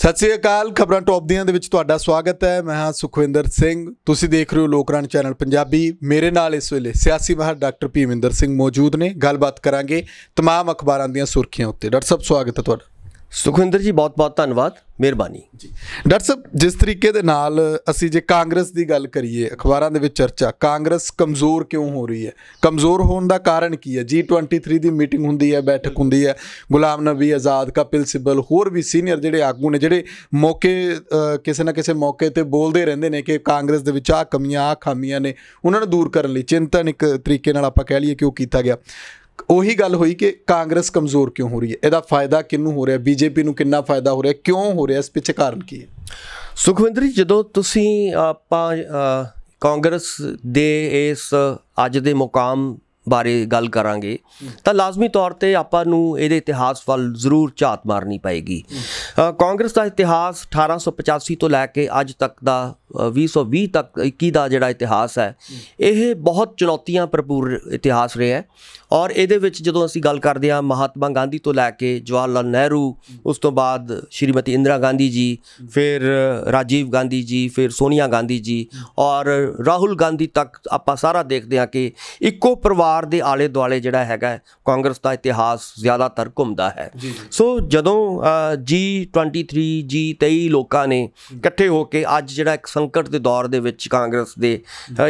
सत श्री अकाल। खबरां टॉप दियां दे विच तुहाडा स्वागत है। मैं हाँ सुखविंदर सिंह। तुसीं देख रहे हो लोकराण चैनल पंजाबी। मेरे नाल इस वेले सियासी माहर डॉक्टर भीमिंदर सिंह मौजूद ने। गलबात करांगे तमाम अखबारां दियां सुर्खियां उत्ते। डॉक्टर साहब स्वागत है तुहाडा। सुखविंदर जी बहुत बहुत धन्यवाद, मेहरबानी जी। डॉक्टर साहब जिस तरीके दे नाल असीं जे कांग्रेस की गल करिए, अखबारां दे विच चर्चा कांग्रेस कमज़ोर क्यों हो रही है, कमज़ोर होने का कारण की है। G23 की मीटिंग हुंदी है, बैठक हुंदी है, गुलाम नबी आज़ाद, कपिल सिब्बल होर भी सीनियर जिहड़े आगू ने जिहड़े मौके किसी ना किसी मौके ते बोलते रहंदे ने कि कांग्रेस दे विच आ कमियां आ खामियां ने, उन्हां नूं दूर करन लई चिंतन एक तरीके नाल आपां कह लईए कि वो कीता गया। ਉਹੀ ਗੱਲ ਹੋਈ कि कांग्रेस कमज़ोर क्यों हो रही है, ਇਹਦਾ फायदा किनू हो रहा है, बीजेपी ਨੂੰ ਕਿੰਨਾ फायदा हो रहा है, क्यों हो रहा है, इस ਪਿੱਛੇ ਕਾਰਨ ਕੀ ਹੈ। ਸੁਖਵਿੰਦਰ ਜੀ ਜਦੋਂ ਤੁਸੀਂ ਆਪਾਂ ਕਾਂਗਰਸ ਦੇ ਇਸ ਅੱਜ ਦੇ ਮੁਕਾਮ ਬਾਰੇ ਗੱਲ ਕਰਾਂਗੇ ਤਾਂ ਲਾਜ਼ਮੀ ਤੌਰ 'ਤੇ ਆਪਾਂ ਨੂੰ ਇਹਦੇ ਇਤਿਹਾਸ ਵੱਲ ਜ਼ਰੂਰ ਝਾਤ ਮਾਰਨੀ ਪਏਗੀ। ਕਾਂਗਰਸ ਦਾ ਇਤਿਹਾਸ 1885 ਤੋਂ ਲੈ ਕੇ ਅੱਜ ਤੱਕ ਦਾ 2020 ਤੱਕ 21 ਦਾ ਜਿਹੜਾ ਇਤਿਹਾਸ ਹੈ, ਇਹ ਬਹੁਤ ਚੁਣੌਤੀਆਂ ਭਰਪੂਰ ਇਤਿਹਾਸ ਰਿਹਾ ਹੈ। ਔਰ ਇਹਦੇ ਵਿੱਚ ਜਦੋਂ ਅਸੀਂ ਗੱਲ ਕਰਦੇ ਹਾਂ ਮਹਾਤਮਾ ਗਾਂਧੀ ਤੋਂ ਲੈ ਕੇ ਜਵਾਹਰ ਲਾਲ ਨਹਿਰੂ, ਉਸ ਤੋਂ ਬਾਅਦ ਸ਼੍ਰੀਮਤੀ ਇੰਦਰਾ ਗਾਂਧੀ ਜੀ, ਫਿਰ ਰਾਜੀਵ ਗਾਂਧੀ ਜੀ, ਫਿਰ ਸੋਨੀਆ ਗਾਂਧੀ ਜੀ ਔਰ ਰਾਹੁਲ ਗਾਂਧੀ ਤੱਕ ਆਪਾਂ ਸਾਰਾ ਦੇਖਦੇ ਹਾਂ ਕਿ ਇੱਕੋ ਪਰਿਵਾਰ ਦੇ ਆਲੇ ਦੁਆਲੇ ਜਿਹੜਾ ਹੈਗਾ ਕਾਂਗਰਸ ਦਾ ਇਤਿਹਾਸ ਜ਼ਿਆਦਾਤਰ ਘੁੰਮਦਾ ਹੈ। ਸੋ ਜਦੋਂ G23 G23 ਲੋਕਾਂ ਨੇ ਇਕੱਠੇ ਹੋ ਕੇ ਅੱਜ ਜਿਹੜਾ ਇੱਕ ਸੰਕਟ ਦੇ ਦੌਰ ਦੇ ਵਿੱਚ ਕਾਂਗਰਸ ਦੇ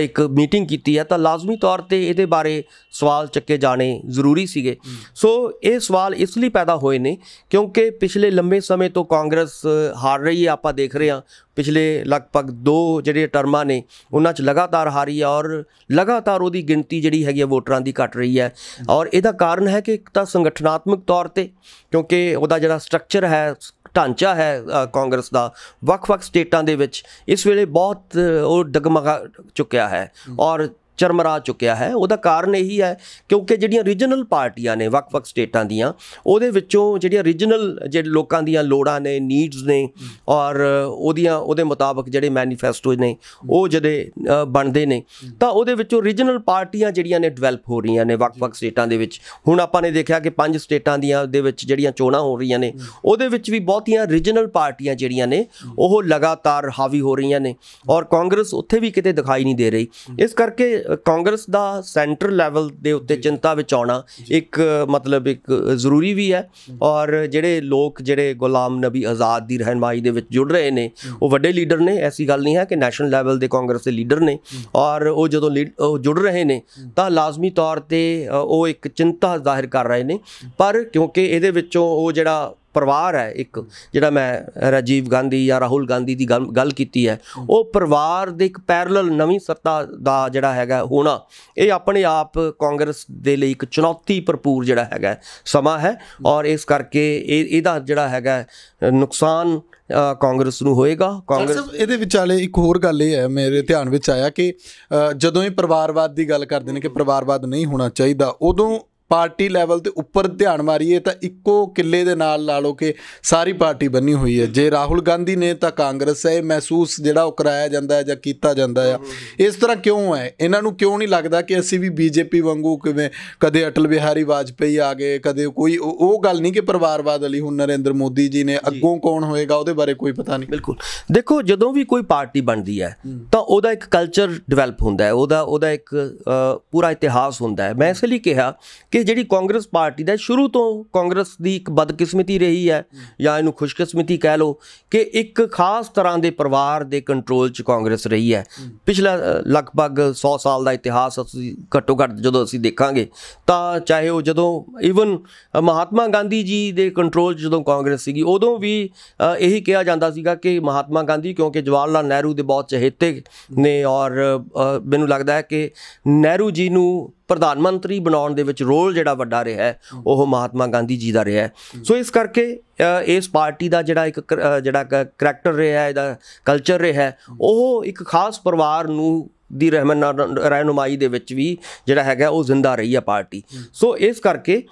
ਇੱਕ ਮੀਟਿੰਗ ਕੀਤੀ ਹੈ ਤਾਂ ਲਾਜ਼ਮੀ ਤੌਰ 'ਤੇ ਇਹਦੇ ਬਾਰੇ ਸਵਾਲ ਚੱਕੇ ਜਾਣੇ ਜ਼ਰੂਰੀ ਸੀਗੇ। ਸੋ ਇਹ ਸਵਾਲ ਇਸ ਲਈ ਪੈਦਾ ਹੋਏ ਨੇ ਕਿਉਂਕਿ ਪਿਛਲੇ ਲੰਬੇ ਸਮੇਂ ਤੋਂ ਕਾਂਗਰਸ ਹਾਰ ਰਹੀ ਹੈ। ਆਪਾਂ ਦੇਖ ਰਹੇ ਹਾਂ ਪਿਛਲੇ ਲਗਭਗ 2 ਜਿਹੜੇ ਟਰਮਾਂ ਨੇ ਉਹਨਾਂ 'ਚ ਲਗਾਤਾਰ ਹਾਰੀ ਹੈ ਔਰ ਲਗਾਤਾਰ ਉਹਦੀ ਗਿਣਤੀ ਜਿਹੜੀ ਹੈਗੀ ਹੈ ਵੋਟਰਾਂ ਦੀ ਘਟ ਰਹੀ ਹੈ। ਔਰ ਇਹਦਾ ਕਾਰਨ ਹੈ ਕਿ ਇੱਕ ਤਾਂ ਸੰਗਠਨਾਤਮਕ ਤੌਰ 'ਤੇ ਕਿਉਂਕਿ ਉਹਦਾ ਜਿਹੜਾ ਸਟਰਕਚਰ ਹੈ, ਢਾਂਚਾ ਹੈ ਕਾਂਗਰਸ ਦਾ ਵੱਖ-ਵੱਖ ਸਟੇਟਾਂ ਦੇ ਵਿੱਚ ਇਸ ਵੇਲੇ ਬਹੁਤ ਉਹ ਡਗਮਗਾ ਚੁੱਕਿਆ ਹੈ ਔਰ ਚਰਮਰਾ ਚੁੱਕਿਆ ਹੈ। ਉਹਦਾ ਕਾਰਨ ਇਹੀ ਹੈ ਕਿਉਂਕਿ ਜਿਹੜੀਆਂ ਰੀਜਨਲ ਪਾਰਟੀਆਂ ਨੇ ਵੱਖ-ਵੱਖ ਸਟੇਟਾਂ ਦੀਆਂ, ਉਹਦੇ ਵਿੱਚੋਂ ਜਿਹੜੀਆਂ ਰੀਜਨਲ ਜਿਹੜੇ ਲੋਕਾਂ ਦੀਆਂ ਲੋੜਾਂ ਨੇ, ਨੀਡਸ ਨੇ ਔਰ ਉਹਦੇ ਮੁਤਾਬਕ ਜਿਹੜੇ ਮੈਨੀਫੈਸਟੋ ਨੇ ਉਹ ਜਿਹੜੇ ਬਣਦੇ ਨੇ ਤਾਂ ਉਹਦੇ ਵਿੱਚੋਂ ਰੀਜਨਲ ਪਾਰਟੀਆਂ ਜਿਹੜੀਆਂ ਨੇ ਡਿਵੈਲਪ ਹੋ ਰਹੀਆਂ ਨੇ ਵੱਖ-ਵੱਖ ਸਟੇਟਾਂ ਦੇ ਵਿੱਚ। ਹੁਣ ਆਪਾਂ ਨੇ ਦੇਖਿਆ ਕਿ 5 ਸਟੇਟਾਂ ਦੀਆਂ ਦੇ ਵਿੱਚ ਜਿਹੜੀਆਂ ਚੋਣਾਂ ਹੋ ਰਹੀਆਂ ਨੇ ਉਹਦੇ ਵਿੱਚ ਵੀ ਬਹੁਤੀਆਂ ਰੀਜਨਲ ਪਾਰਟੀਆਂ ਜਿਹੜੀਆਂ ਨੇ ਉਹ ਲਗਾਤਾਰ ਹਾਵੀ ਹੋ ਰਹੀਆਂ ਨੇ ਔਰ ਕਾਂਗਰਸ ਉੱਥੇ ਵੀ ਕਿਤੇ ਦਿਖਾਈ ਨਹੀਂ ਦੇ ਰਹੀ। ਇਸ ਕਰਕੇ ਕਾਂਗਰਸ ਦਾ ਸੈਂਟਰ ਲੈਵਲ ਦੇ ਉੱਤੇ ਚਿੰਤਾ ਵਿੱਚ ਆਉਣਾ ਇੱਕ ਮਤਲਬ ਇੱਕ ਜ਼ਰੂਰੀ ਵੀ ਹੈ। ਔਰ ਜਿਹੜੇ ਲੋਕ ਜਿਹੜੇ ਗੁਲਾਮ ਨਬੀ ਆਜ਼ਾਦ ਦੀ ਰਹਿਨਮਾਈ ਦੇ ਵਿੱਚ ਜੁੜ ਰਹੇ ਨੇ ਉਹ ਵੱਡੇ ਲੀਡਰ ਨੇ, ਐਸੀ ਗੱਲ ਨਹੀਂ ਹੈ ਕਿ ਨੈਸ਼ਨਲ ਲੈਵਲ ਦੇ ਕਾਂਗਰਸ ਦੇ ਲੀਡਰ ਨੇ ਔਰ ਉਹ ਜਦੋਂ ਜੁੜ ਰਹੇ ਨੇ ਤਾਂ ਲਾਜ਼ਮੀ ਤੌਰ 'ਤੇ ਉਹ ਇੱਕ ਚਿੰਤਾ ਜ਼ਾਹਿਰ ਕਰ ਰਹੇ ਨੇ। ਪਰ ਕਿਉਂਕਿ ਇਹਦੇ ਵਿੱਚੋਂ ਉਹ ਜਿਹੜਾ ਪਰਿਵਾਰ ਹੈ, ਇੱਕ ਜਿਹੜਾ ਮੈਂ ਰਾਜੀਵ ਗਾਂਧੀ ਜਾਂ ਰਾਹੁਲ ਗਾਂਧੀ ਦੀ ਗੱਲ ਕੀਤੀ ਹੈ, ਉਹ ਪਰਿਵਾਰ ਦੇ ਇੱਕ ਪੈਰਲਲ ਨਵੀਂ ਸੱਤਾ ਦਾ ਜਿਹੜਾ ਹੈਗਾ ਹੋਣਾ, ਇਹ ਆਪਣੇ ਆਪ ਕਾਂਗਰਸ ਦੇ ਲਈ ਇੱਕ ਚੁਣੌਤੀ ਭਰਪੂਰ ਜਿਹੜਾ ਹੈਗਾ ਸਮਾਂ ਹੈ। ਔਰ ਇਸ ਕਰਕੇ ਇਹਦਾ ਜਿਹੜਾ ਹੈਗਾ ਨੁਕਸਾਨ ਕਾਂਗਰਸ ਨੂੰ ਹੋਏਗਾ। ਕਾਂਗਰਸ ਇਹਦੇ ਵਿਚਾਲੇ ਇੱਕ ਹੋਰ ਗੱਲ ਇਹ ਹੈ ਮੇਰੇ ਧਿਆਨ ਵਿੱਚ ਆਇਆ ਕਿ ਜਦੋਂ ਇਹ ਪਰਿਵਾਰਵਾਦ ਦੀ ਗੱਲ ਕਰਦੇ ਨੇ ਕਿ ਪਰਿਵਾਰਵਾਦ ਨਹੀਂ ਹੋਣਾ ਚਾਹੀਦਾ, ਉਦੋਂ पार्टी लैवल ते उपर ध्यान मारीए तो इक्को किले दे नाल ला लो कि सारी पार्टी बनी हुई है। जे राहुल गांधी ने तो कांग्रेस है महसूस जिहड़ा वो कराया जाता है जां कीता जाता है। इस तरह क्यों है, इन्हां नूं क्यों नहीं लगता कि असीं भी बीजेपी वांगू किवें कदे अटल बिहारी वाजपेयी आ गए, कदे कोई वो गल नहीं कि परिवारवाद वाली हुण नरेंद्र मोदी जी ने, अग्गों कौन होएगा ਉਹਦੇ ਬਾਰੇ ਕੋਈ ਪਤਾ ਨਹੀਂ। ਬਿਲਕੁਲ ਦੇਖੋ, ਜਦੋਂ ਵੀ ਕੋਈ ਪਾਰਟੀ ਬਣਦੀ ਹੈ ਤਾਂ ਉਹਦਾ ਇੱਕ ਕਲਚਰ ਡਿਵੈਲਪ ਹੁੰਦਾ ਹੈ, ਉਹਦਾ ਇੱਕ ਪੂਰਾ ਇਤਿਹਾਸ ਹੁੰਦਾ ਹੈ। ਮੈਂ ਇਸ ਲਈ ਕਿਹਾ ਕਿ ਜਿਹੜੀ ਕਾਂਗਰਸ ਪਾਰਟੀ ਦਾ ਸ਼ੁਰੂ ਤੋਂ ਕਾਂਗਰਸ ਦੀ ਇੱਕ ਬਦਕਿਸਮਤੀ ਰਹੀ ਹੈ ਜਾਂ ਇਹਨੂੰ ਖੁਸ਼ਕਿਸਮਤੀ ਕਹਿ ਲਓ ਕਿ ਇੱਕ ਖਾਸ ਤਰ੍ਹਾਂ ਦੇ ਪਰਿਵਾਰ ਦੇ ਕੰਟਰੋਲ 'ਚ ਕਾਂਗਰਸ ਰਹੀ ਹੈ। ਪਿਛਲਾ ਲਗਭਗ 100 ਸਾਲ ਦਾ ਇਤਿਹਾਸ ਅਸੀਂ ਘੱਟੋ ਘੱਟ ਜਦੋਂ ਅਸੀਂ ਦੇਖਾਂਗੇ ਤਾਂ ਚਾਹੇ ਉਹ ਜਦੋਂ ਈਵਨ ਮਹਾਤਮਾ ਗਾਂਧੀ ਜੀ ਦੇ ਕੰਟਰੋਲ 'ਚ ਜਦੋਂ ਕਾਂਗਰਸ ਸੀਗੀ ਉਦੋਂ ਵੀ ਇਹੀ ਕਿਹਾ ਜਾਂਦਾ ਸੀਗਾ ਕਿ ਮਹਾਤਮਾ ਗਾਂਧੀ ਕਿਉਂਕਿ ਜਵਾਹਰ ਲਾਲ ਨਹਿਰੂ ਦੇ ਬਹੁਤ ਚਹੇਤੇ ਨੇ ਔਰ ਮੈਨੂੰ ਲੱਗਦਾ ਹੈ ਕਿ ਨਹਿਰੂ ਜੀ ਨੂੰ ਪ੍ਰਧਾਨ ਮੰਤਰੀ ਬਣਾਉਣ ਦੇ ਵਿੱਚ ਰੋਲ ਜਿਹੜਾ ਵੱਡਾ ਰਿਹਾ ਹੈ ਉਹ ਮਹਾਤਮਾ ਗਾਂਧੀ ਜੀ ਦਾ ਰਿਹਾ ਹੈ। ਸੋ ਇਸ ਕਰਕੇ ਇਸ ਪਾਰਟੀ ਦਾ ਜਿਹੜਾ ਇੱਕ ਕਰੈਕਟਰ ਰਿਹਾ, ਇਹਦਾ ਕਲਚਰ ਰਿਹਾ, ਉਹ ਇੱਕ ਖਾਸ ਪਰਿਵਾਰ ਨੂੰ ਦੀ ਰਹਿਨੁਮਾਈ ਦੇ ਵਿੱਚ ਵੀ ਜਿਹੜਾ ਹੈਗਾ ਉਹ ਜ਼ਿੰਦਾ ਰਹੀ ਹੈ ਪਾਰਟੀ। ਸੋ ਇਸ ਕਰਕੇ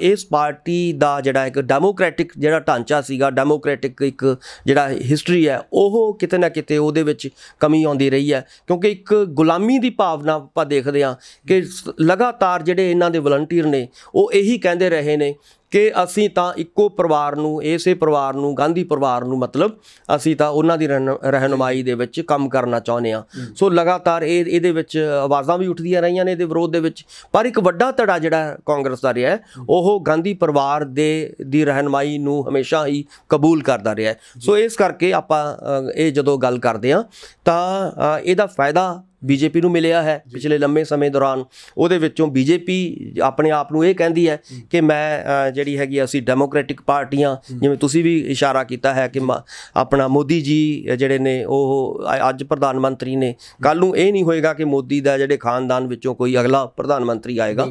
ਇਸ ਪਾਰਟੀ ਦਾ ਜਿਹੜਾ ਇੱਕ ਡੈਮੋਕ੍ਰੈਟਿਕ ਜਿਹੜਾ ਢਾਂਚਾ ਸੀਗਾ, ਡੈਮੋਕ੍ਰੈਟਿਕ ਇੱਕ ਜਿਹੜਾ ਹਿਸਟਰੀ ਹੈ, ਉਹ ਕਿਤੇ ਨਾ ਕਿਤੇ ਉਹਦੇ ਵਿੱਚ ਕਮੀ ਆਉਂਦੀ ਰਹੀ ਹੈ ਕਿਉਂਕਿ ਇੱਕ ਗੁਲਾਮੀ ਦੀ ਭਾਵਨਾ ਆਪਾਂ ਦੇਖਦੇ ਹਾਂ ਕਿ ਲਗਾਤਾਰ ਜਿਹੜੇ ਇਹਨਾਂ ਦੇ ਵਲੰਟੀਅਰ ਨੇ ਉਹ ਇਹੀ ਕਹਿੰਦੇ ਰਹੇ ਨੇ ਕਿ ਅਸੀਂ ਤਾਂ ਇੱਕੋ ਪਰਿਵਾਰ ਨੂੰ, ਇਸੇ ਪਰਿਵਾਰ ਨੂੰ, ਗਾਂਧੀ ਪਰਿਵਾਰ ਨੂੰ, ਮਤਲਬ ਅਸੀਂ ਤਾਂ ਉਹਨਾਂ ਦੀ ਰਹਿਨੁਮਾਈ ਦੇ ਵਿੱਚ ਕੰਮ ਕਰਨਾ ਚਾਹੁੰਦੇ ਹਾਂ। ਸੋ ਲਗਾਤਾਰ ਇਹਦੇ ਵਿੱਚ ਆਵਾਜ਼ਾਂ ਵੀ ਉੱਠਦੀਆਂ ਰਹੀਆਂ ਨੇ ਇਹਦੇ ਵਿਰੋਧ ਦੇ ਵਿੱਚ, ਪਰ ਇੱਕ ਵੱਡਾ ਧੜਾ ਜਿਹੜਾ ਕਾਂਗਰਸ ਦਾ ਰਿਹਾ ਉਹ ਗਾਂਧੀ ਪਰਿਵਾਰ ਦੀ ਰਹਿਨੁਮਾਈ ਨੂੰ ਹਮੇਸ਼ਾ ਹੀ ਕਬੂਲ ਕਰਦਾ ਰਿਹਾ। ਸੋ ਇਸ ਕਰਕੇ ਆਪਾਂ ਇਹ ਜਦੋਂ ਗੱਲ ਕਰਦੇ ਹਾਂ ਤਾਂ ਇਹਦਾ ਫਾਇਦਾ ਬੀਜੇਪੀ ਨੂੰ ਮਿਲਿਆ ਹੈ ਪਿਛਲੇ ਲੰਮੇ ਸਮੇਂ ਦੌਰਾਨ। ਉਹਦੇ ਵਿੱਚੋਂ ਬੀਜੇਪੀ ਆਪਣੇ ਆਪ ਨੂੰ ਇਹ ਕਹਿੰਦੀ ਹੈ ਕਿ ਮੈਂ ਜਿਹੜੀ ਹੈਗੀ ਅਸੀਂ ਡੈਮੋਕ੍ਰੈਟਿਕ ਪਾਰਟੀਆਂ, ਜਿਵੇਂ ਤੁਸੀਂ ਵੀ ਇਸ਼ਾਰਾ ਕੀਤਾ ਹੈ ਕਿ ਆਪਣਾ ਮੋਦੀ ਜੀ ਜਿਹੜੇ ਨੇ ਉਹ ਅੱਜ ਪ੍ਰਧਾਨ ਮੰਤਰੀ ਨੇ, ਕੱਲ੍ਹ ਨੂੰ ਇਹ ਨਹੀਂ ਹੋਏਗਾ ਕਿ ਮੋਦੀ ਦਾ ਜਿਹੜੇ ਖਾਨਦਾਨ ਵਿੱਚੋਂ ਕੋਈ ਅਗਲਾ ਪ੍ਰਧਾਨ ਮੰਤਰੀ ਆਏਗਾ।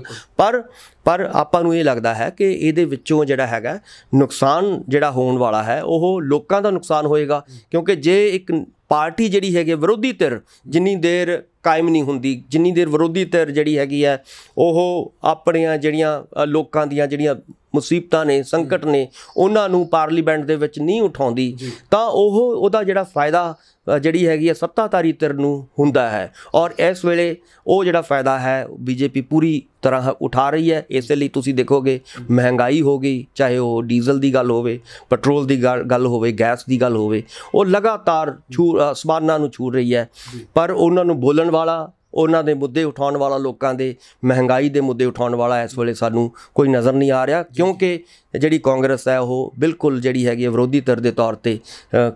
ਪਰ ਆਪਾਂ ਨੂੰ ਇਹ ਲੱਗਦਾ ਹੈ ਕਿ ਇਹਦੇ ਵਿੱਚੋਂ ਜਿਹੜਾ ਹੈਗਾ ਨੁਕਸਾਨ ਜਿਹੜਾ ਹੋਣ ਵਾਲਾ ਹੈ ਉਹ ਲੋਕਾਂ ਦਾ ਨੁਕਸਾਨ ਹੋਏਗਾ, ਕਿਉਂਕਿ ਜੇ ਇੱਕ ਪਾਰਟੀ ਜਿਹੜੀ ਹੈਗੀ ਵਿਰੋਧੀ ਧਿਰ ਜਿੰਨੀ ਦੇਰ ਕਾਇਮ ਨਹੀਂ ਹੁੰਦੀ, ਜਿੰਨੀ ਦੇਰ ਵਿਰੋਧੀ ਧਿਰ ਜਿਹੜੀ ਹੈਗੀ ਹੈ ਉਹ ਆਪਣੀਆਂ ਜਿਹੜੀਆਂ ਲੋਕਾਂ ਦੀਆਂ ਜਿਹੜੀਆਂ ਮੁਸੀਬਤਾਂ ਨੇ, ਸੰਕਟ ਨੇ, ਉਹਨਾਂ ਨੂੰ ਪਾਰਲੀਮੈਂਟ ਦੇ ਵਿੱਚ ਨਹੀਂ ਉਠਾਉਂਦੀ, ਤਾਂ ਉਹਦਾ ਜਿਹੜਾ ਫਾਇਦਾ ਜਿਹੜੀ ਹੈਗੀ ਹੈ ਸੱਤਾਧਾਰੀ ਧਿਰ ਨੂੰ ਹੁੰਦਾ ਹੈ। ਔਰ ਇਸ ਵੇਲੇ ਉਹ ਜਿਹੜਾ ਫਾਇਦਾ ਹੈ ਬੀਜੇਪੀ ਪੂਰੀ ਤਰ੍ਹਾਂ ਉਠਾ ਰਹੀ ਹੈ। ਇਸੇ ਲਈ ਤੁਸੀਂ ਦੇਖੋਗੇ ਮਹਿੰਗਾਈ ਹੋ ਗਈ, ਚਾਹੇ ਉਹ ਡੀਜ਼ਲ ਦੀ ਗੱਲ ਹੋਵੇ, ਪੈਟਰੋਲ ਦੀ ਗੱਲ ਹੋਵੇ, ਗੈਸ ਦੀ ਗੱਲ ਹੋਵੇ, ਉਹ ਲਗਾਤਾਰ ਅਸਮਾਨਾਂ ਨੂੰ ਛੂ ਰਹੀ ਹੈ। ਪਰ ਉਹਨਾਂ ਨੂੰ ਬੋਲਣ ਵਾਲਾ, ਉਹਨਾਂ ਦੇ ਮੁੱਦੇ ਉਠਾਉਣ ਵਾਲਾ, ਲੋਕਾਂ ਦੇ ਮਹਿੰਗਾਈ ਦੇ ਮੁੱਦੇ ਉਠਾਉਣ ਵਾਲਾ ਇਸ ਵੇਲੇ ਸਾਨੂੰ ਕੋਈ ਨਜ਼ਰ ਨਹੀਂ ਆ ਰਿਹਾ, ਕਿਉਂਕਿ ਜਿਹੜੀ ਕਾਂਗਰਸ ਹੈ ਉਹ ਬਿਲਕੁਲ ਜਿਹੜੀ ਹੈਗੀ ਹੈ ਵਿਰੋਧੀ ਧਿਰ ਦੇ ਤੌਰ 'ਤੇ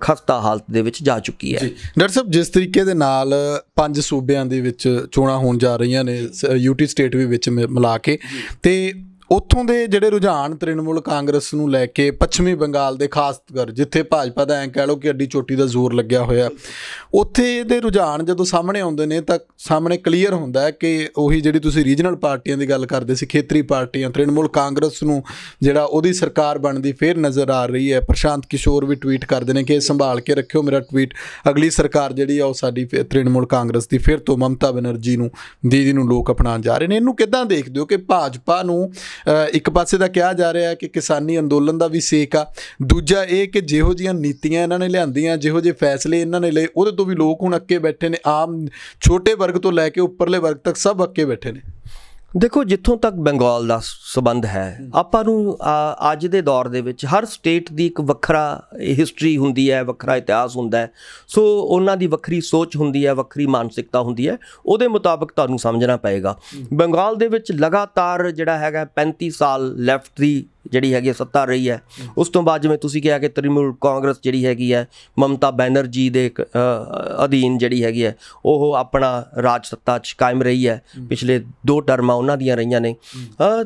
ਖਸਤਾ ਹਾਲਤ ਦੇ ਵਿੱਚ ਜਾ ਚੁੱਕੀ ਹੈ। ਡਾਕਟਰ ਸਾਹਿਬ, ਜਿਸ ਤਰੀਕੇ ਦੇ ਨਾਲ 5 ਸੂਬਿਆਂ ਦੇ ਵਿੱਚ ਚੋਣਾਂ ਹੋਣ ਜਾ ਰਹੀਆਂ ਨੇ, ਯੂਟੀ ਸਟੇਟ ਵੀ ਵਿੱਚ ਮਿਲਾ ਕੇ, ਤੇ ਉੱਥੋਂ ਦੇ ਜਿਹੜੇ ਰੁਝਾਨ ਤ੍ਰਿਣਮੂਲ ਕਾਂਗਰਸ ਨੂੰ ਲੈ ਕੇ ਪੱਛਮੀ ਬੰਗਾਲ ਦੇ ਖਾਸ ਕਰ ਜਿੱਥੇ ਭਾਜਪਾ ਦਾ ਐਂ ਕਹਿ ਲਓ ਕਿ ਅੱਡੀ ਚੋਟੀ ਦਾ ਜ਼ੋਰ ਲੱਗਿਆ ਹੋਇਆ, ਉੱਥੇ ਦੇ ਰੁਝਾਨ ਜਦੋਂ ਸਾਹਮਣੇ ਆਉਂਦੇ ਨੇ ਤਾਂ ਸਾਹਮਣੇ ਕਲੀਅਰ ਹੁੰਦਾ ਹੈ ਕਿ ਉਹੀ ਜਿਹੜੀ ਤੁਸੀਂ ਰੀਜਨਲ ਪਾਰਟੀਆਂ ਦੀ ਗੱਲ ਕਰਦੇ ਸੀ, ਖੇਤਰੀ ਪਾਰਟੀਆਂ, ਤ੍ਰਿਣਮੂਲ ਕਾਂਗਰਸ ਨੂੰ ਜਿਹੜਾ ਉਹਦੀ ਸਰਕਾਰ ਬਣਦੀ ਫਿਰ ਨਜ਼ਰ ਆ ਰਹੀ ਹੈ। ਪ੍ਰਸ਼ਾਂਤ ਕਿਸ਼ੋਰ ਵੀ ਟਵੀਟ ਕਰਦੇ ਨੇ ਕਿ ਸੰਭਾਲ ਕੇ ਰੱਖਿਓ ਮੇਰਾ ਟਵੀਟ, ਅਗਲੀ ਸਰਕਾਰ ਜਿਹੜੀ ਆ ਉਹ ਸਾਡੀ ਤ੍ਰਿਣਮੂਲ ਕਾਂਗਰਸ ਦੀ ਫਿਰ ਤੋਂ ਮਮਤਾ ਬੈਨਰਜੀ ਨੂੰ ਦੀਦੀ ਨੂੰ ਲੋਕ ਅਪਣਾਉਣ ਜਾ ਰਹੇ ਨੇ। ਇਹਨੂੰ ਕਿੱਦਾਂ ਦੇਖਦੇ ਹੋ ਕਿ ਭਾਜਪਾ ਨੂੰ ਇੱਕ ਪਾਸੇ ਦਾ ਕਿਹਾ ਜਾ ਰਿਹਾ ਕਿ ਕਿਸਾਨੀ ਅੰਦੋਲਨ ਦਾ ਵੀ ਸੇਕ ਆ, ਦੂਜਾ ਇਹ ਕਿ ਜਿਹੋ ਜਿਹੀਆਂ ਨੀਤੀਆਂ ਇਹਨਾਂ ਨੇ ਲਿਆਂਦੀਆਂ, ਜਿਹੋ ਜਿਹੇ ਫੈਸਲੇ ਇਹਨਾਂ ਨੇ ਲਏ, ਉਹਦੇ ਤੋਂ ਵੀ ਲੋਕ ਹੁਣ ਅੱਕੇ ਬੈਠੇ ਨੇ, ਆਮ ਛੋਟੇ ਵਰਗ ਤੋਂ ਲੈ ਕੇ ਉੱਪਰਲੇ ਵਰਗ ਤੱਕ ਸਭ ਅੱਕੇ ਬੈਠੇ ਨੇ। ਦੇਖੋ, ਜਿੱਥੋਂ ਤੱਕ ਬੰਗਾਲ ਦਾ ਸਬੰਧ ਹੈ, ਆਪਾਂ ਨੂੰ ਅੱਜ ਦੇ ਦੌਰ ਦੇ ਵਿੱਚ ਹਰ ਸਟੇਟ ਦੀ ਇੱਕ ਵੱਖਰਾ ਹਿਸਟਰੀ ਹੁੰਦੀ ਹੈ, ਵੱਖਰਾ ਇਤਿਹਾਸ ਹੁੰਦਾ ਹੈ। ਸੋ ਉਹਨਾਂ ਦੀ ਵੱਖਰੀ ਸੋਚ ਹੁੰਦੀ ਹੈ, ਵੱਖਰੀ ਮਾਨਸਿਕਤਾ ਹੁੰਦੀ ਹੈ, ਉਹਦੇ ਮੁਤਾਬਕ ਤੁਹਾਨੂੰ ਸਮਝਣਾ ਪਏਗਾ। ਬੰਗਾਲ ਦੇ ਵਿੱਚ ਲਗਾਤਾਰ ਜਿਹੜਾ ਹੈਗਾ 35 ਸਾਲ ਲੈਫਟ ਦੀ ਜਿਹੜੀ ਹੈਗੀ ਸੱਤਾ ਰਹੀ ਹੈ। ਉਸ ਤੋਂ ਬਾਅਦ ਜਿਵੇਂ ਤੁਸੀਂ ਕਿਹਾ ਕਿ ਤ੍ਰਿਣਮੂਲ ਕਾਂਗਰਸ ਜਿਹੜੀ ਹੈਗੀ ਹੈ ਮਮਤਾ ਬੈਨਰਜੀ ਦੇ ਅਧੀਨ ਜਿਹੜੀ ਹੈਗੀ ਹੈ ਉਹ ਆਪਣਾ ਰਾਜ ਸੱਤਾ 'ਚ ਕਾਇਮ ਰਹੀ ਹੈ। ਪਿਛਲੇ 2 ਟਰਮਾਂ ਉਹਨਾਂ ਦੀਆਂ ਰਹੀਆਂ ਨੇ।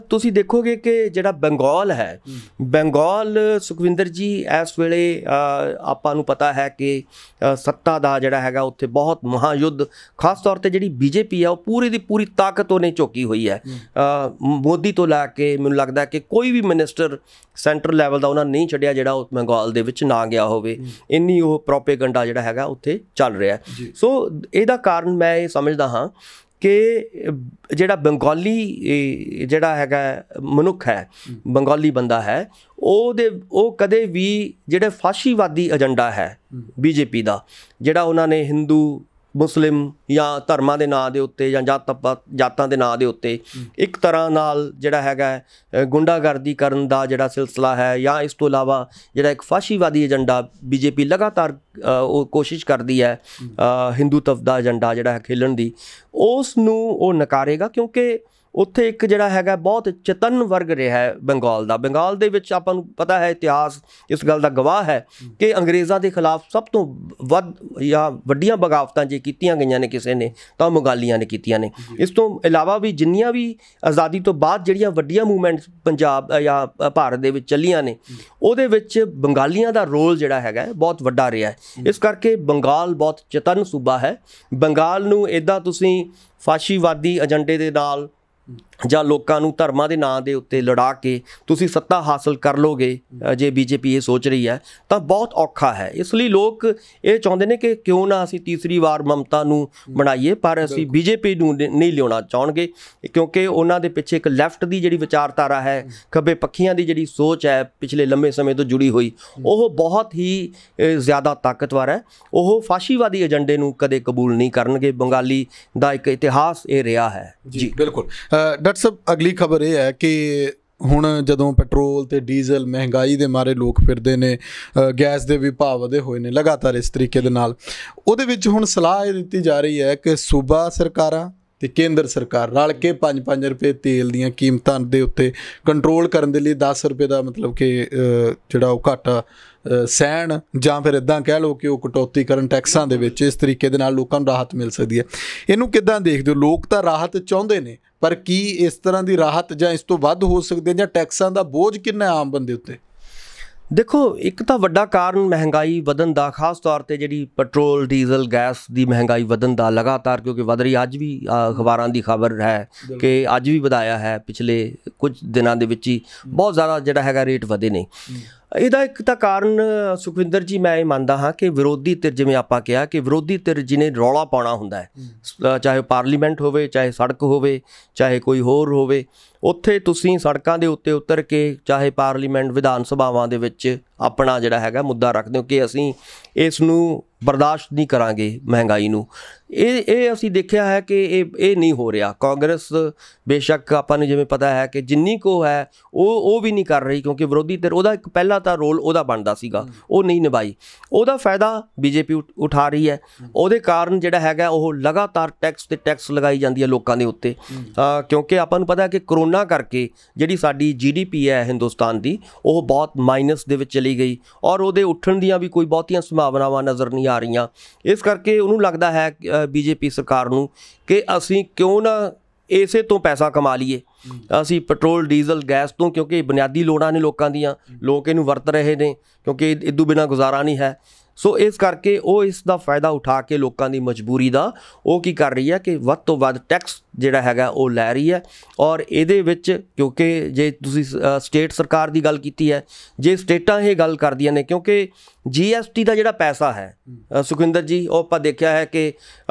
ਤੁਸੀਂ ਦੇਖੋਗੇ ਕਿ ਜਿਹੜਾ ਬੰਗਾਲ ਹੈ, ਬੰਗਾਲ ਸੁਖਵਿੰਦਰ ਜੀ ਇਸ ਵੇਲੇ ਆਪਾਂ ਨੂੰ ਪਤਾ ਹੈ ਕਿ ਸੱਤਾ ਦਾ ਜਿਹੜਾ ਹੈਗਾ ਉੱਥੇ ਬਹੁਤ ਮਹਾਯੁੱਧ, ਖਾਸ ਤੌਰ 'ਤੇ ਜਿਹੜੀ ਬੀਜੇਪੀ ਹੈ ਉਹ ਪੂਰੀ ਦੀ ਪੂਰੀ ਤਾਕਤ ਉਹਨੇ ਝੋਕੀ ਹੋਈ ਹੈ। ਮੋਦੀ ਤੋਂ ਲੈ ਕੇ ਮੈਨੂੰ ਲੱਗਦਾ ਕਿ ਕੋਈ ਵੀ ਮਿਨਿਸਟਰ ਸੈਂਟਰ ਲੈਵਲ ਦਾ ਉਹਨਾਂ ਨਹੀਂ ਛੱਡਿਆ ਜਿਹੜਾ ਉਹ ਬੰਗਾਲ ਦੇ ਵਿੱਚ ਨਾ ਗਿਆ ਹੋਵੇ। ਇੰਨੀ ਉਹ ਪ੍ਰੋਪੇਗੰਡਾ ਜਿਹੜਾ ਹੈਗਾ ਉੱਥੇ ਚੱਲ ਰਿਹਾ। ਸੋ ਇਹਦਾ ਕਾਰਨ ਮੈਂ ਇਹ ਸਮਝਦਾ ਹਾਂ ਕਿ ਜਿਹੜਾ ਬੰਗਾਲੀ ਜਿਹੜਾ ਹੈਗਾ ਮਨੁੱਖ ਹੈ, ਬੰਗਾਲੀ ਬੰਦਾ ਹੈ, ਉਹ ਕਦੇ ਵੀ ਜਿਹੜੇ ਫਾਸ਼ੀਵਾਦੀ ਏਜੰਡਾ ਹੈ ਬੀਜੇਪੀ ਦਾ, ਜਿਹੜਾ ਉਹਨਾਂ ਨੇ ਹਿੰਦੂ ਮੁਸਲਿਮ ਜਾਂ ਧਰਮਾਂ ਦੇ ਨਾਂ ਦੇ ਉੱਤੇ ਜਾਂ ਜਾਤਾਂ ਦੇ ਨਾਂ ਦੇ ਉੱਤੇ ਇੱਕ ਤਰ੍ਹਾਂ ਨਾਲ ਜਿਹੜਾ ਹੈਗਾ ਗੁੰਡਾਗਰਦੀ ਕਰਨ ਦਾ ਜਿਹੜਾ ਸਿਲਸਿਲਾ ਹੈ, ਜਾਂ ਇਸ ਤੋਂ ਇਲਾਵਾ ਜਿਹੜਾ ਇੱਕ ਫਾਸ਼ੀਵਾਦੀ ਏਜੰਡਾ ਬੀਜੇਪੀ ਲਗਾਤਾਰ ਉਹ ਕੋਸ਼ਿਸ਼ ਕਰਦੀ ਹੈ ਹਿੰਦੂਤਵ ਦਾ ਏਜੰਡਾ ਜਿਹੜਾ ਹੈ ਖੇਲਣ ਦੀ, ਉਸ ਨੂੰ ਉਹ ਨਕਾਰੇਗਾ। ਕਿਉਂਕਿ ਉੱਥੇ ਇੱਕ ਜਿਹੜਾ ਹੈਗਾ ਬਹੁਤ ਚੇਤਨ ਵਰਗ ਰਿਹਾ ਹੈ ਬੰਗਾਲ ਦਾ। ਬੰਗਾਲ ਦੇ ਵਿੱਚ ਆਪਾਂ ਨੂੰ ਪਤਾ ਹੈ, ਇਤਿਹਾਸ ਇਸ ਗੱਲ ਦਾ ਗਵਾਹ ਹੈ ਕਿ ਅੰਗਰੇਜ਼ਾਂ ਦੇ ਖਿਲਾਫ ਸਭ ਤੋਂ ਵੱਧ ਜਾਂ ਵੱਡੀਆਂ ਬਗਾਵਤਾਂ ਜੇ ਕੀਤੀਆਂ ਗਈਆਂ ਨੇ ਕਿਸੇ ਨੇ ਤਾਂ ਮੁਗਾਲੀਆਂ ਨੇ ਕੀਤੀਆਂ ਨੇ। ਇਸ ਤੋਂ ਇਲਾਵਾ ਵੀ ਜਿੰਨੀਆਂ ਵੀ ਆਜ਼ਾਦੀ ਤੋਂ ਬਾਅਦ ਜਿਹੜੀਆਂ ਵੱਡੀਆਂ ਮੂਵਮੈਂਟਸ ਪੰਜਾਬ ਜਾਂ ਭਾਰਤ ਦੇ ਵਿੱਚ ਚੱਲੀਆਂ ਨੇ, ਉਹਦੇ ਵਿੱਚ ਬੰਗਾਲੀਆਂ ਦਾ ਰੋਲ ਜਿਹੜਾ ਹੈਗਾ ਬਹੁਤ ਵੱਡਾ ਰਿਹਾ ਹੈ। ਇਸ ਕਰਕੇ ਬੰਗਾਲ ਬਹੁਤ ਚੇਤਨ ਸੂਬਾ ਹੈ। ਬੰਗਾਲ ਨੂੰ ਇੱਦਾਂ ਤੁਸੀਂ ਫਾਸ਼ੀਵਾਦੀ ਏਜੰਡੇ ਦੇ ਨਾਲ ਜਾਂ ਲੋਕਾਂ ਨੂੰ ਧਰਮਾਂ ਦੇ ਨਾਂ ਦੇ ਉੱਤੇ ਲੜਾ ਕੇ ਤੁਸੀਂ ਸੱਤਾ ਹਾਸਲ ਕਰ ਲੋਗੇ, ਜੇ ਬੀਜੇਪੀ ਇਹ ਸੋਚ ਰਹੀ ਹੈ ਤਾਂ ਬਹੁਤ ਔਖਾ ਹੈ। ਇਸ ਲਈ ਲੋਕ ਇਹ ਚਾਹੁੰਦੇ ਨੇ ਕਿ ਕਿਉਂ ਨਾ ਅਸੀਂ ਤੀਸਰੀ ਵਾਰ ਮਮਤਾ ਨੂੰ ਬਣਾਈਏ, ਪਰ ਅਸੀਂ ਬੀਜੇਪੀ ਨੂੰ ਨਹੀਂ ਲਿਆਉਣਾ ਚਾਹਣਗੇ, ਕਿਉਂਕਿ ਉਹਨਾਂ ਦੇ ਪਿੱਛੇ ਇੱਕ ਲੈਫਟ ਦੀ ਜਿਹੜੀ ਵਿਚਾਰਧਾਰਾ ਹੈ, ਖੱਬੇ ਪੱਖੀਆਂ ਦੀ ਜਿਹੜੀ ਸੋਚ ਹੈ ਪਿਛਲੇ ਲੰਮੇ ਸਮੇਂ ਤੋਂ ਜੁੜੀ ਹੋਈ, ਉਹ ਬਹੁਤ ਹੀ ਜ਼ਿਆਦਾ ਤਾਕਤਵਰ ਹੈ। ਉਹ ਫਾਸ਼ੀਵਾਦੀ ਏਜੰਡੇ ਨੂੰ ਕਦੇ ਕਬੂਲ ਨਹੀਂ ਕਰਨਗੇ। ਬੰਗਾਲੀ ਦਾ ਇੱਕ ਇਤਿਹਾਸ ਇਹ ਰਿਹਾ ਹੈ। ਜੀ ਬਿਲਕੁਲ। ਡਾਕਟਰ ਸਾਹਿਬ, ਅਗਲੀ ਖਬਰ ਇਹ ਹੈ ਕਿ ਹੁਣ ਜਦੋਂ ਪੈਟਰੋਲ ਤੇ ਡੀਜ਼ਲ ਮਹਿੰਗਾਈ ਦੇ ਮਾਰੇ ਲੋਕ ਫਿਰਦੇ ਨੇ, ਗੈਸ ਦੇ ਵੀ ਭਾਅ ਵਧੇ ਹੋਏ ਨੇ ਲਗਾਤਾਰ ਇਸ ਤਰੀਕੇ ਦੇ ਨਾਲ, ਉਹਦੇ ਵਿੱਚ ਹੁਣ ਸਲਾਹ ਇਹ ਦਿੱਤੀ ਜਾ ਰਹੀ ਹੈ ਕਿ ਸੂਬਾ ਸਰਕਾਰਾਂ ਤੇ ਕੇਂਦਰ ਸਰਕਾਰ ਰਲ ਕੇ 5-5 ਰੁਪਏ ਤੇਲ ਦੀਆਂ ਕੀਮਤਾਂ ਦੇ ਉੱਤੇ ਕੰਟਰੋਲ ਕਰਨ ਦੇ ਲਈ 10 ਰੁਪਏ ਦਾ ਮਤਲਬ ਕਿ ਜਿਹੜਾ ਉਹ ਘਾਟਾ ਸਹਿਣ, ਜਾਂ ਫਿਰ ਇੱਦਾਂ ਕਹਿ ਲਓ ਕਿ ਉਹ ਕਟੌਤੀ ਕਰਨ ਟੈਕਸਾਂ ਦੇ ਵਿੱਚ। ਇਸ ਤਰੀਕੇ ਦੇ ਨਾਲ ਲੋਕਾਂ ਨੂੰ ਰਾਹਤ ਮਿਲ ਸਕਦੀ ਹੈ। ਇਹਨੂੰ ਕਿੱਦਾਂ ਦੇਖਦੇ ਹੋ? ਲੋਕ ਤਾਂ ਰਾਹਤ ਚਾਹੁੰਦੇ ਨੇ, ਪਰ ਕੀ ਇਸ ਤਰ੍ਹਾਂ ਦੀ ਰਾਹਤ ਜਾਂ ਇਸ ਤੋਂ ਵੱਧ ਹੋ ਸਕਦੀ ਹੈ, ਜਾਂ ਟੈਕਸਾਂ ਦਾ ਬੋਝ ਕਿੰਨਾ ਆਮ ਬੰਦੇ ਉੱਤੇ? ਦੇਖੋ, ਇੱਕ ਤਾਂ ਵੱਡਾ ਕਾਰਨ ਮਹਿੰਗਾਈ ਵਧਣ ਦਾ, ਖਾਸ ਤੌਰ 'ਤੇ ਜਿਹੜੀ ਪੈਟਰੋਲ ਡੀਜ਼ਲ ਗੈਸ ਦੀ ਮਹਿੰਗਾਈ ਵਧਣ ਦਾ ਲਗਾਤਾਰ, ਕਿਉਂਕਿ ਵਧ ਰਹੀ, ਅੱਜ ਵੀ ਅਖਬਾਰਾਂ ਦੀ ਖਬਰ ਹੈ ਕਿ ਅੱਜ ਵੀ ਵਧਾਇਆ ਹੈ, ਪਿਛਲੇ ਕੁਝ ਦਿਨਾਂ ਦੇ ਵਿੱਚ ਹੀ ਬਹੁਤ ਜ਼ਿਆਦਾ ਜਿਹੜਾ ਹੈਗਾ ਰੇਟ ਵਧੇ ਨੇ। ਇਹਦਾ ਇੱਕ ਤਾਂ ਕਾਰਨ ਸੁਖਵਿੰਦਰ ਜੀ ਮੈਂ ਇਹ ਮੰਨਦਾ ਹਾਂ ਕਿ ਵਿਰੋਧੀ ਧਿਰ, ਜਿਵੇਂ ਆਪਾਂ ਕਿਹਾ ਕਿ ਵਿਰੋਧੀ ਧਿਰ ਜਿਹਨੇ ਰੌਲਾ ਪਾਉਣਾ ਹੁੰਦਾ ਹੈ, ਚਾਹੇ ਪਾਰਲੀਮੈਂਟ ਹੋਵੇ, ਚਾਹੇ ਸੜਕ ਹੋਵੇ, ਚਾਹੇ ਕੋਈ ਹੋਰ ਹੋਵੇ, ਉੱਥੇ ਤੁਸੀਂ ਸੜਕਾਂ ਦੇ ਉੱਤੇ ਉਤਰ ਕੇ, ਚਾਹੇ ਪਾਰਲੀਮੈਂਟ ਵਿਧਾਨ ਸਭਾਵਾਂ ਦੇ ਵਿੱਚ ਆਪਣਾ ਜਿਹੜਾ ਹੈਗਾ ਮੁੱਦਾ ਰੱਖਦੇ ਹੋ ਕਿ ਅਸੀਂ ਇਸ ਨੂੰ ਬਰਦਾਸ਼ਤ ਨਹੀਂ ਕਰਾਂਗੇ, ਮਹਿੰਗਾਈ ਨੂੰ। ਇਹ ਅਸੀਂ ਦੇਖਿਆ ਹੈ ਕਿ ਇਹ ਨਹੀਂ ਹੋ ਰਿਹਾ। ਕਾਂਗਰਸ ਬੇਸ਼ੱਕ ਆਪਾਂ ਨੂੰ ਜਿਵੇਂ ਪਤਾ ਹੈ ਕਿ ਜਿੰਨੀ ਕੁ ਹੈ ਉਹ ਵੀ ਨਹੀਂ ਕਰ ਰਹੀ, ਕਿਉਂਕਿ ਵਿਰੋਧੀ ਧਿਰ, ਉਹਦਾ ਇੱਕ ਪਹਿਲਾਂ ਤਾਂ ਰੋਲ ਉਹਦਾ ਬਣਦਾ ਸੀਗਾ, ਉਹ ਨਹੀਂ ਨਿਭਾਈ। ਉਹਦਾ ਫਾਇਦਾ ਬੀਜੇਪੀ ਉਠਾ ਰਹੀ ਹੈ। ਉਹਦੇ ਕਾਰਨ ਜਿਹੜਾ ਹੈਗਾ ਉਹ ਲਗਾਤਾਰ ਟੈਕਸ ਤੇ ਟੈਕਸ ਲਗਾਈ ਜਾਂਦੀ ਹੈ ਲੋਕਾਂ ਦੇ ਉੱਤੇ, ਕਿਉਂਕਿ ਆਪਾਂ ਨੂੰ ਪਤਾ ਹੈ ਕਿ ਕਰੋਨਾ ਕਰਕੇ ਜਿਹੜੀ ਸਾਡੀ GDP ਹੈ ਹਿੰਦੁਸਤਾਨ ਦੀ, ਉਹ ਬਹੁਤ ਮਾਈਨਸ ਦੇ ਵਿੱਚ ਚਲੀ ਗਈ, ਔਰ ਉਹਦੇ ਉੱਠਣ ਦੀਆਂ ਵੀ ਕੋਈ ਬਹੁਤੀਆਂ ਸੰਭਾਵਨਾਵਾਂ ਨਜ਼ਰ ਨਹੀਂ ਆ ਰਹੀਆਂ। ਇਸ ਕਰਕੇ ਉਹਨੂੰ ਲੱਗਦਾ ਹੈ ਬੀਜੇਪੀ ਸਰਕਾਰ ਨੂੰ ਕਿ ਅਸੀਂ ਕਿਉਂ ਨਾ ਇਸੇ ਤੋਂ ਪੈਸਾ ਕਮਾ ਲਈਏ, ਅਸੀਂ ਪੈਟਰੋਲ ਡੀਜ਼ਲ ਗੈਸ ਤੋਂ, ਕਿਉਂਕਿ ਬੁਨਿਆਦੀ ਲੋੜਾਂ ਨੇ ਲੋਕਾਂ ਦੀਆਂ, ਲੋਕ ਇਹਨੂੰ ਵਰਤ ਰਹੇ ਨੇ, ਕਿਉਂਕਿ ਇਦੋਂ ਬਿਨਾਂ ਗੁਜ਼ਾਰਾ ਨਹੀਂ ਹੈ। ਸੋ ਇਸ ਕਰਕੇ ਉਹ ਇਸ ਦਾ ਫਾਇਦਾ ਉਠਾ ਕੇ ਲੋਕਾਂ ਦੀ ਮਜਬੂਰੀ ਦਾ ਉਹ ਕੀ ਕਰ ਰਹੀ ਹੈ ਕਿ ਵੱਧ ਤੋਂ ਵੱਧ ਟੈਕਸ ਜਿਹੜਾ ਹੈਗਾ ਉਹ ਲੈ ਰਹੀ ਹੈ। ਔਰ ਇਹਦੇ ਵਿੱਚ, ਕਿਉਂਕਿ ਜੇ ਤੁਸੀਂ ਸਟੇਟ ਸਰਕਾਰ ਦੀ ਗੱਲ ਕੀਤੀ ਹੈ, ਜੇ ਸਟੇਟਾਂ ਇਹ ਗੱਲ ਕਰਦੀਆਂ ਨੇ, ਕਿਉਂਕਿ GST ਦਾ ਜਿਹੜਾ ਪੈਸਾ ਹੈ ਸੁਖਵਿੰਦਰ ਜੀ, ਉਹ ਆਪਾਂ ਦੇਖਿਆ ਹੈ ਕਿ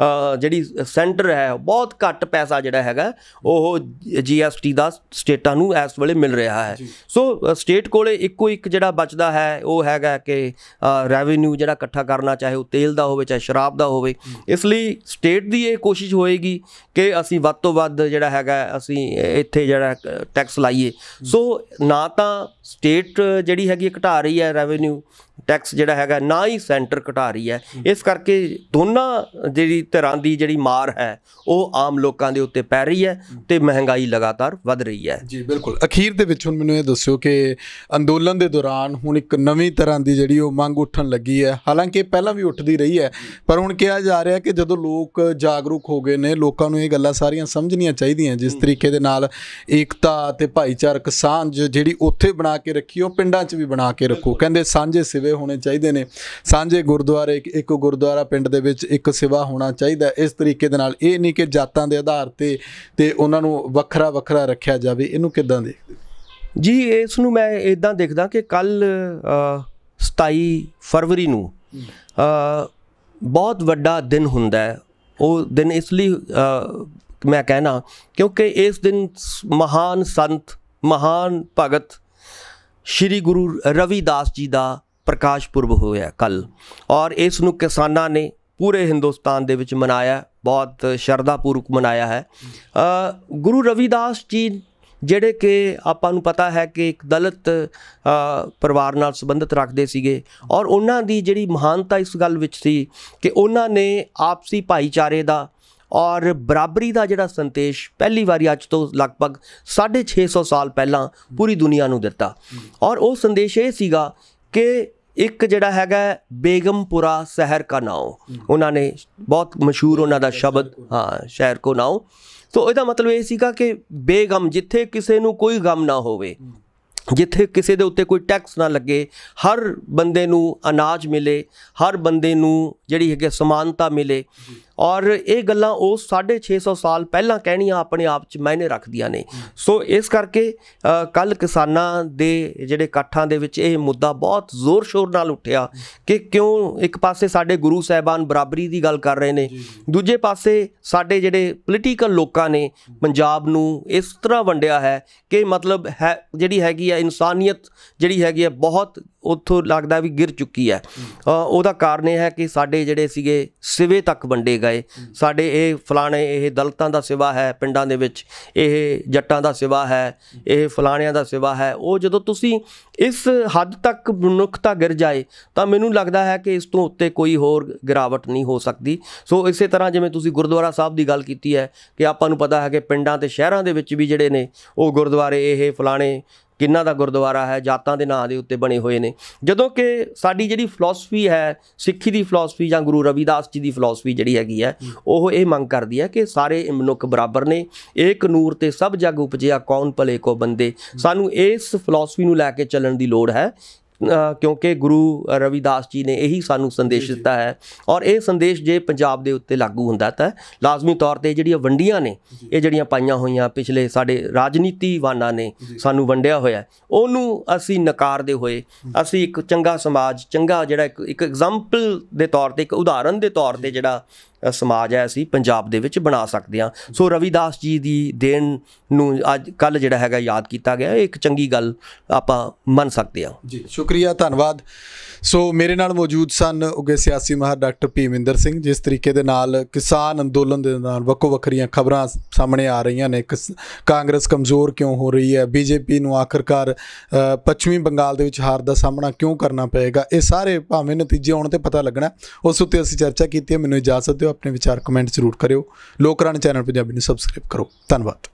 ਜਿਹੜੀ ਸੈਂਟਰ ਹੈ ਬਹੁਤ ਘੱਟ ਪੈਸਾ ਜਿਹੜਾ ਹੈਗਾ ਉਹ GST ਦਾ ਸਟੇਟਾਂ ਨੂੰ ਇਸ ਵੇਲੇ ਮਿਲ ਰਿਹਾ ਹੈ। ਸੋ ਸਟੇਟ ਕੋਲੇ ਇੱਕੋ ਇੱਕ ਜਿਹੜਾ ਬਚਦਾ ਹੈ ਉਹ ਹੈਗਾ ਕਿ ਰੈਵਨਿਊ ਜਿਹੜਾ ਇਕੱਠਾ ਕਰਨਾ, ਚਾਹੇ ਉਹ ਤੇਲ ਦਾ ਹੋਵੇ, ਚਾਹੇ ਸ਼ਰਾਬ ਦਾ ਹੋਵੇ। ਇਸ ਲਈ ਸਟੇਟ ਦੀ ਇਹ ਕੋਸ਼ਿਸ਼ ਹੋਏਗੀ ਕਿ ਅਸੀਂ ਵੱਧ ਤੋਂ ਵੱਧ ਜਿਹੜਾ ਹੈਗਾ ਅਸੀਂ ਇੱਥੇ ਜਿਹੜਾ ਟੈਕਸ ਲਾਈਏ। ਸੋ ਨਾ ਤਾਂ ਸਟੇਟ ਜਿਹੜੀ ਹੈਗੀ ਘਟਾ ਰਹੀ ਹੈ ਰੈਵਨਿਊ ਟੈਕਸ ਜਿਹੜਾ ਹੈਗਾ, ਨਾ ਹੀ ਸੈਂਟਰ ਘਟਾ ਰਹੀ ਹੈ। ਇਸ ਕਰਕੇ ਦੋਨਾਂ ਜਿਹੜੀ ਧਿਰਾਂ ਦੀ ਜਿਹੜੀ ਮਾਰ ਹੈ ਉਹ ਆਮ ਲੋਕਾਂ ਦੇ ਉੱਤੇ ਪੈ ਰਹੀ ਹੈ ਤੇ ਮਹਿੰਗਾਈ ਲਗਾਤਾਰ ਵੱਧ ਰਹੀ ਹੈ। ਜੀ ਬਿਲਕੁਲ। ਅਖੀਰ ਦੇ ਵਿੱਚ ਹੁਣ ਮੈਨੂੰ ਇਹ ਦੱਸਿਓ ਕਿ ਅੰਦੋਲਨ ਦੇ ਦੌਰਾਨ ਹੁਣ ਇੱਕ ਨਵੀਂ ਤਰ੍ਹਾਂ ਦੀ ਜਿਹੜੀ ਉਹ ਮੰਗ ਉੱਠਣ ਲੱਗੀ ਹੈ, ਹਾਲਾਂਕਿ ਪਹਿਲਾਂ ਵੀ ਉੱਠਦੀ ਰਹੀ ਹੈ, ਪਰ ਹੁਣ ਕਿਹਾ ਜਾ ਰਿਹਾ ਕਿ ਜਦੋਂ ਲੋਕ ਜਾਗਰੂਕ ਹੋ ਗਏ ਨੇ, ਲੋਕਾਂ ਨੂੰ ਇਹ ਗੱਲਾਂ ਸਾਰੀਆਂ ਸਮਝਣੀਆਂ ਚਾਹੀਦੀਆਂ। ਜਿਸ ਤਰੀਕੇ ਦੇ ਨਾਲ ਏਕਤਾ ਤੇ ਭਾਈਚਾਰਕ ਸਾਂਝ ਜਿਹੜੀ ਉੱਥੇ ਬਣਾ ਕੇ ਰੱਖੀ, ਉਹ ਪਿੰਡਾਂ 'ਚ ਵੀ ਬਣਾ ਕੇ ਰੱਖੋ। ਕਹਿੰਦੇ ਸਾਂਝੇ ਸਿਵੇ ਹੋਣੇ ਚਾਹੀਦੇ ਨੇ, ਸਾਂਝੇ ਗੁਰਦੁਆਰੇ, ਇੱਕ ਗੁਰਦੁਆਰਾ ਪਿੰਡ ਦੇ ਵਿੱਚ ਇੱਕ ਸਿਵਾ ਹੋਣਾ ਚਾਹੀਦਾ। ਇਸ ਤਰੀਕੇ ਦੇ ਨਾਲ ਇਹ ਨਹੀਂ ਕਿ ਜਾਤਾਂ ਦੇ ਆਧਾਰ ਤੇ ਉਹਨਾਂ ਨੂੰ ਵੱਖਰਾ ਵੱਖਰਾ ਰੱਖਿਆ ਜਾਵੇ। ਇਹਨੂੰ ਕਿੱਦਾਂ ਦੇਖਦੇ ਜੀ? ਇਸ ਨੂੰ ਮੈਂ ਇੱਦਾਂ ਦੇਖਦਾ ਕਿ ਕੱਲ੍ਹ 27 ਫਰਵਰੀ ਨੂੰ ਬਹੁਤ ਵੱਡਾ ਦਿਨ ਹੁੰਦਾ ਹੈ। ਉਹ ਦਿਨ ਇਸ ਲਈ ਮੈਂ ਕਹਿਣਾ ਕਿਉਂਕਿ ਇਸ ਦਿਨ ਮਹਾਨ ਸੰਤ, ਮਹਾਨ ਭਗਤ ਸ਼੍ਰੀ ਗੁਰੂ ਰਵਿਦਾਸ ਜੀ ਦਾ ਪ੍ਰਕਾਸ਼ ਪੁਰਬ ਹੋਇਆ ਕੱਲ੍ਹ, ਔਰ ਇਸ ਨੂੰ ਕਿਸਾਨਾਂ ਨੇ ਪੂਰੇ ਹਿੰਦੁਸਤਾਨ ਦੇ ਵਿੱਚ ਮਨਾਇਆ, ਬਹੁਤ ਸ਼ਰਧਾਪੂਰਵਕ ਮਨਾਇਆ ਹੈ। ਗੁਰੂ ਰਵਿਦਾਸ ਜੀ ਜਿਹੜੇ ਕਿ ਆਪਾਂ ਨੂੰ ਪਤਾ ਹੈ ਕਿ ਇੱਕ ਦਲਿਤ ਪਰਿਵਾਰ ਨਾਲ ਸੰਬੰਧਿਤ ਰੱਖਦੇ ਸੀਗੇ, ਔਰ ਉਹਨਾਂ ਦੀ ਜਿਹੜੀ ਮਹਾਨਤਾ ਇਸ ਗੱਲ ਵਿੱਚ ਸੀ ਕਿ ਉਹਨਾਂ ਨੇ ਆਪਸੀ ਭਾਈਚਾਰੇ ਦਾ ਔਰ ਬਰਾਬਰੀ ਦਾ ਜਿਹੜਾ ਸੰਦੇਸ਼ ਪਹਿਲੀ ਵਾਰੀ ਅੱਜ ਤੋਂ ਲਗਭਗ 650 ਸਾਲ ਪਹਿਲਾਂ ਪੂਰੀ ਦੁਨੀਆ ਨੂੰ ਦਿੱਤਾ। ਔਰ ਉਹ ਸੰਦੇਸ਼ ਇਹ ਸੀਗਾ ਕਿ ਇੱਕ ਜਿਹੜਾ ਹੈਗਾ ਬੇਗਮਪੁਰਾ ਸ਼ਹਿਰ ਕਾ ਨਾਉ, ਉਹਨਾਂ ਨੇ ਬਹੁਤ ਮਸ਼ਹੂਰ ਉਹਨਾਂ ਦਾ ਸ਼ਬਦ, ਹਾਂ, ਸ਼ਹਿਰ ਕੋ ਨਾਉ। ਸੋ ਇਹਦਾ ਮਤਲਬ ਇਹ ਸੀਗਾ ਕਿ ਬੇਗਮ, ਜਿੱਥੇ ਕਿਸੇ ਨੂੰ ਕੋਈ ਗਮ ਨਾ ਹੋਵੇ, ਜਿੱਥੇ ਕਿਸੇ ਦੇ ਉੱਤੇ ਕੋਈ ਟੈਕਸ ਨਾ ਲੱਗੇ, ਹਰ ਬੰਦੇ ਨੂੰ ਅਨਾਜ ਮਿਲੇ, ਹਰ ਬੰਦੇ ਨੂੰ ਜਿਹੜੀ ਹੈਗੀ ਸਮਾਨਤਾ ਮਿਲੇ। ਔਰ ਇਹ ਗੱਲਾਂ ਉਹ 650 ਸਾਲ ਪਹਿਲਾਂ ਕਹਿਣੀਆਂ ਆਪਣੇ ਆਪ 'ਚ ਮਾਇਨੇ ਰੱਖਦੀਆਂ ਨੇ। ਸੋ ਇਸ ਕਰਕੇ ਕੱਲ੍ਹ ਕਿਸਾਨਾਂ ਦੇ ਜਿਹੜੇ ਇਕੱਠਾਂ ਦੇ ਵਿੱਚ ਇਹ ਮੁੱਦਾ ਬਹੁਤ ਜ਼ੋਰ ਸ਼ੋਰ ਨਾਲ ਉੱਠਿਆ ਕਿ ਕਿਉਂ ਇੱਕ ਪਾਸੇ ਸਾਡੇ ਗੁਰੂ ਸਾਹਿਬਾਨ ਬਰਾਬਰੀ ਦੀ ਗੱਲ ਕਰ ਰਹੇ ਨੇ, ਦੂਜੇ ਪਾਸੇ ਸਾਡੇ ਜਿਹੜੇ ਪੋਲੀਟੀਕਲ ਲੋਕਾਂ ਨੇ ਪੰਜਾਬ ਨੂੰ ਇਸ ਤਰ੍ਹਾਂ ਵੰਡਿਆ ਹੈ ਕਿ ਮਤਲਬ ਹੈ ਜਿਹੜੀ ਹੈਗੀ ਹੈ ਇਨਸਾਨੀਅਤ ਜਿਹੜੀ ਹੈਗੀ ਹੈ ਬਹੁਤ ਉੱਥੋਂ ਲੱਗਦਾ ਵੀ ਗਿਰ ਚੁੱਕੀ ਹੈ। ਉਹਦਾ ਕਾਰਨ ਇਹ ਹੈ ਕਿ ਸਾਡੇ ਜਿਹੜੇ ਸੀਗੇ ਸਿਵੇ ਤੱਕ ਵੰਡੇ ਗਏ। ਸਾਡੇ ਇਹ ਫਲਾਣੇ, ਇਹ ਦਲਿਤਾਂ ਦਾ ਸਿਵਾ ਹੈ ਪਿੰਡਾਂ ਦੇ ਵਿੱਚ, ਇਹ ਜੱਟਾਂ ਦਾ ਸਿਵਾ ਹੈ, ਇਹ ਫਲਾਣਿਆਂ ਦਾ ਸਿਵਾ ਹੈ। ਉਹ ਜਦੋਂ ਤੁਸੀਂ ਇਸ ਹੱਦ ਤੱਕ ਮਨੁੱਖਤਾ ਗਿਰ ਜਾਏ ਤਾਂ ਮੈਨੂੰ ਲੱਗਦਾ ਹੈ ਕਿ ਇਸ ਤੋਂ ਉੱਤੇ ਕੋਈ ਹੋਰ ਗਿਰਾਵਟ ਨਹੀਂ ਹੋ ਸਕਦੀ। ਸੋ ਇਸੇ ਤਰ੍ਹਾਂ ਜਿਵੇਂ ਤੁਸੀਂ ਗੁਰਦੁਆਰਾ ਸਾਹਿਬ ਦੀ ਗੱਲ ਕੀਤੀ ਹੈ ਕਿ ਆਪਾਂ ਨੂੰ ਪਤਾ ਹੈ ਕਿ ਪਿੰਡਾਂ ਤੇ ਸ਼ਹਿਰਾਂ ਦੇ ਵਿੱਚ ਵੀ ਜਿਹੜੇ ਨੇ ਉਹ ਗੁਰਦੁਆਰੇ ਇਹ ਫਲਾਣੇ ਕਿਹਨਾਂ ਦਾ ਗੁਰਦੁਆਰਾ ਹੈ ਜਾਤਾਂ ਦੇ ਨਾਂ ਦੇ ਉੱਤੇ ਬਣੇ ਹੋਏ ਨੇ। ਜਦੋਂ ਕਿ ਸਾਡੀ ਜਿਹੜੀ ਫਿਲਾਸਫੀ ਹੈ, ਸਿੱਖੀ ਦੀ ਫਿਲਾਸਫੀ ਜਾਂ ਗੁਰੂ ਰਵਿਦਾਸ ਜੀ ਦੀ ਫਿਲਾਸਫੀ ਜਿਹੜੀ ਹੈਗੀ ਹੈ, ਉਹ ਇਹ ਮੰਗ ਕਰਦੀ ਹੈ ਕਿ ਸਾਰੇ ਮਨੁੱਖ ਬਰਾਬਰ ਨੇ। ਏਕ ਨੂਰ ਤੇ ਸਭ ਜਗ ਉਪਜਿਆ ਕੌਣ ਭਲੇ ਕੋ ਬੰਦੇ। ਸਾਨੂੰ ਇਸ ਫਿਲਾਸਫੀ ਨੂੰ ਲੈ ਕੇ ਚੱਲਣ ਦੀ ਲੋੜ ਹੈ ਕਿਉਂਕਿ ਗੁਰੂ ਰਵਿਦਾਸ ਜੀ ਨੇ ਇਹੀ ਸਾਨੂੰ ਸੰਦੇਸ਼ ਦਿੱਤਾ ਹੈ। ਔਰ ਇਹ ਸੰਦੇਸ਼ ਜੇ ਪੰਜਾਬ ਦੇ ਉੱਤੇ ਲਾਗੂ ਹੁੰਦਾ ਤਾਂ ਲਾਜ਼ਮੀ ਤੌਰ 'ਤੇ ਜਿਹੜੀਆਂ ਵੰਡੀਆਂ ਨੇ, ਇਹ ਜਿਹੜੀਆਂ ਪਾਈਆਂ ਹੋਈਆਂ ਪਿਛਲੇ ਸਾਡੇ ਰਾਜਨੀਤੀਵਾਨਾਂ ਨੇ ਸਾਨੂੰ ਵੰਡਿਆ ਹੋਇਆ, ਉਹਨੂੰ ਅਸੀਂ ਨਕਾਰਦੇ ਹੋਏ ਅਸੀਂ ਇੱਕ ਚੰਗਾ ਸਮਾਜ, ਚੰਗਾ ਜਿਹੜਾ ਇੱਕ ਐਗਜ਼ਾਮਪਲ ਦੇ ਤੌਰ 'ਤੇ, ਇੱਕ ਉਦਾਹਰਨ ਦੇ ਤੌਰ 'ਤੇ ਜਿਹੜਾ ਸਮਾਜ ਹੈ ਅਸੀਂ ਪੰਜਾਬ ਦੇ ਵਿੱਚ ਬਣਾ ਸਕਦੇ ਹਾਂ। ਸੋ ਰਵਿਦਾਸ ਜੀ ਦੀ ਦੇਣ ਨੂੰ ਅੱਜ ਕੱਲ੍ਹ ਜਿਹੜਾ ਹੈਗਾ ਯਾਦ ਕੀਤਾ ਗਿਆ, ਇਹ ਇੱਕ ਚੰਗੀ ਗੱਲ ਆਪਾਂ ਮੰਨ ਸਕਦੇ ਹਾਂ। ਜੀ ਸ਼ੁਕਰੀਆ, ਧੰਨਵਾਦ। ਸੋ ਮੇਰੇ ਨਾਲ ਮੌਜੂਦ ਸਨ ਉੱਘੇ ਸਿਆਸੀ ਮਾਹਰ ਡਾਕਟਰ ਭੀਮਿੰਦਰ ਸਿੰਘ। ਜਿਸ ਤਰੀਕੇ ਦੇ ਨਾਲ ਕਿਸਾਨ ਅੰਦੋਲਨ ਦੇ ਨਾਲ ਵੱਖੋ ਵੱਖਰੀਆਂ ਖਬਰਾਂ ਸਾਹਮਣੇ ਆ ਰਹੀਆਂ ਨੇ, ਕਾਂਗਰਸ ਕਮਜ਼ੋਰ ਕਿਉਂ ਹੋ ਰਹੀ ਹੈ, ਬੀਜੇਪੀ ਨੂੰ ਆਖਰਕਾਰ ਪੱਛਮੀ ਬੰਗਾਲ ਦੇ ਵਿੱਚ ਹਾਰ ਦਾ ਸਾਹਮਣਾ ਕਿਉਂ ਕਰਨਾ ਪਏਗਾ, ਇਹ ਸਾਰੇ ਭਾਵੇਂ ਨਤੀਜੇ ਆਉਣ 'ਤੇ ਪਤਾ ਲੱਗਣਾ, ਉਸ ਉੱਤੇ ਅਸੀਂ ਚਰਚਾ ਕੀਤੀ ਹੈ। ਮੈਨੂੰ ਇਜਾਜ਼ਤ ਦਿਓ, ਆਪਣੇ ਵਿਚਾਰ ਕਮੈਂਟ ਜ਼ਰੂਰ ਕਰਿਓ। ਲੋਕ ਰਾਣੀ ਚੈਨਲ ਪੰਜਾਬੀ ਨੂੰ ਸਬਸਕ੍ਰਾਈਬ ਕਰੋ। ਧੰਨਵਾਦ।